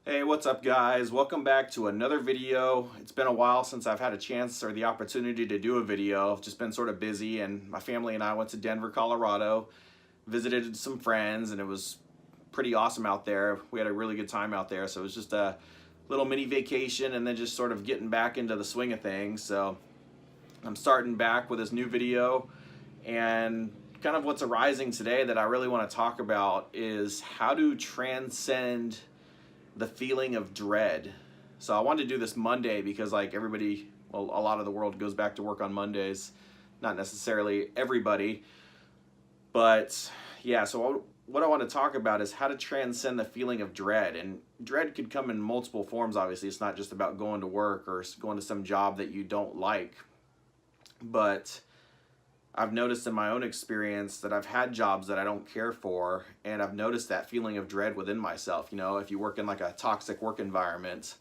Hey, what's up guys? Welcome back to another video. It's been a while since I've had a chance or the opportunity to do a video. I've just been sort of busy, and my family and I went to Denver, Colorado, visited some friends, and it was pretty awesome out there. We had a really good time out there, so it was just a little mini vacation and then just sort of getting back into the swing of things. So I'm starting back with this new video, and kind of what's arising today that I really want to talk about is how to transcend the feeling of dread. So I wanted to do this Monday because like everybody, well, a lot of the world goes back to work on Mondays. Not necessarily everybody, but yeah, so what I want to talk about is how to transcend the feeling of dread. And dread could come in multiple forms, obviously. It's not just about going to work or going to some job that you don't like. But I've noticed in my own experience that I've had jobs that I don't care for, and I've noticed that feeling of dread within myself. You know, if you work in like a toxic work environment,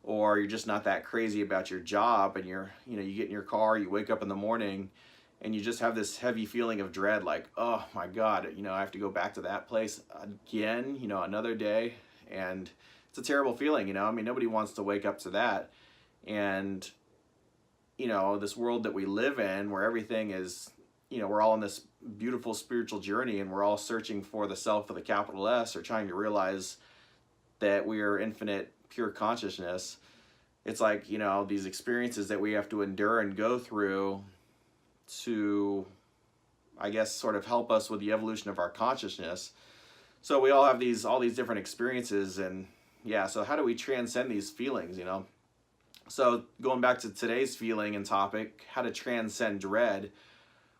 or you're just not that crazy about your job, and you get in your car, you wake up in the morning, and you just have this heavy feeling of dread, like, oh my God, I have to go back to that place again, another day, and it's a terrible feeling, I mean, nobody wants to wake up to that, and this world that we live in where everything is, we're all on this beautiful spiritual journey, and we're all searching for the self with a capital S, or trying to realize that we are infinite pure consciousness. It's like, these experiences that we have to endure and go through to, I guess, sort of help us with the evolution of our consciousness. So we all have all these different experiences, and yeah, so how do we transcend these feelings, So going back to today's feeling and topic, how to transcend dread,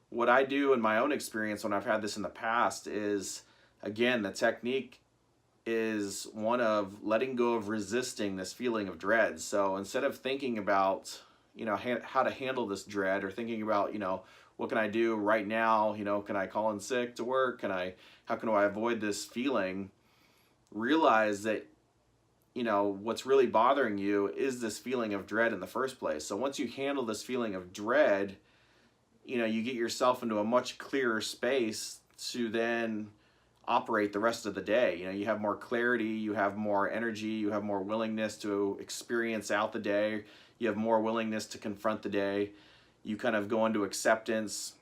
what I do in my own experience when I've had this in the past is, again, the technique is one of letting go of resisting this feeling of dread. So instead of thinking about, how to handle this dread, or thinking about, what can I do right now? Can I call in sick to work? How can I avoid this feeling? Realize that what's really bothering you is this feeling of dread in the first place. So once you handle this feeling of dread, you get yourself into a much clearer space to then operate the rest of the day. You have more clarity, you have more energy, you have more willingness to experience out the day, you have more willingness to confront the day, you kind of go into acceptance.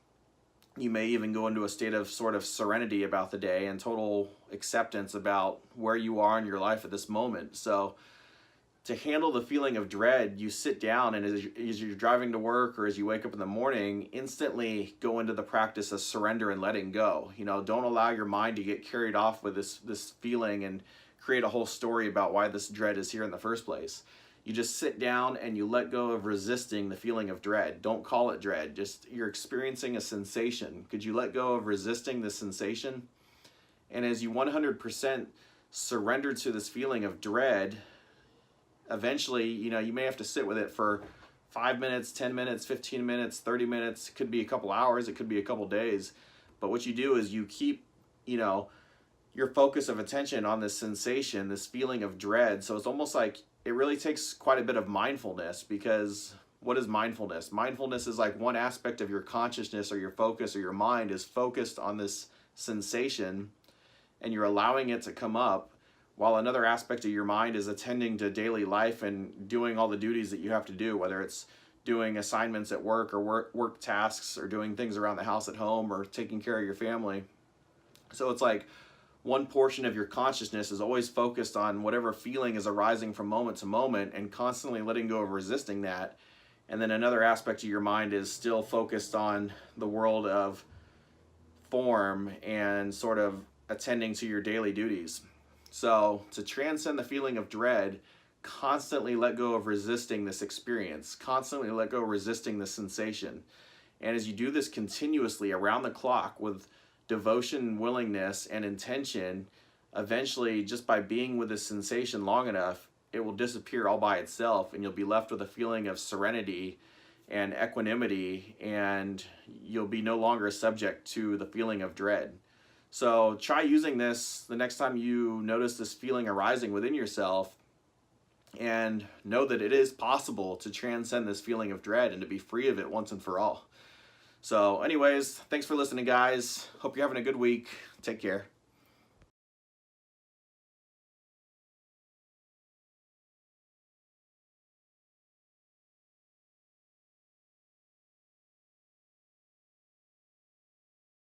You may even go into a state of sort of serenity about the day and total acceptance about where you are in your life at this moment. So to handle the feeling of dread, you sit down, and as you're driving to work or as you wake up in the morning, instantly go into the practice of surrender and letting go. Don't allow your mind to get carried off with this feeling and create a whole story about why this dread is here in the first place. You just sit down and you let go of resisting the feeling of dread. Don't call it dread. Just, you're experiencing a sensation. Could you let go of resisting the sensation? And as you 100% surrender to this feeling of dread, eventually, you may have to sit with it for 5 minutes, 10 minutes, 15 minutes, 30 minutes. It could be a couple hours. It could be a couple days. But what you do is you keep, your focus of attention on this sensation, this feeling of dread. So it's almost like it really takes quite a bit of mindfulness, because what is mindfulness? Mindfulness is like one aspect of your consciousness or your focus or your mind is focused on this sensation, and you're allowing it to come up, while another aspect of your mind is attending to daily life and doing all the duties that you have to do, whether it's doing assignments at work or work tasks, or doing things around the house at home, or taking care of your family. So it's like one portion of your consciousness is always focused on whatever feeling is arising from moment to moment, and constantly letting go of resisting that. And then another aspect of your mind is still focused on the world of form and sort of attending to your daily duties. So to transcend the feeling of dread, constantly let go of resisting this experience, constantly let go of resisting this sensation. And as you do this continuously around the clock with devotion, willingness, and intention, eventually, just by being with this sensation long enough, it will disappear all by itself, and you'll be left with a feeling of serenity and equanimity, and you'll be no longer subject to the feeling of dread. So try using this the next time you notice this feeling arising within yourself, and know that it is possible to transcend this feeling of dread and to be free of it once and for all. So anyways, thanks for listening, guys. Hope you're having a good week. Take care.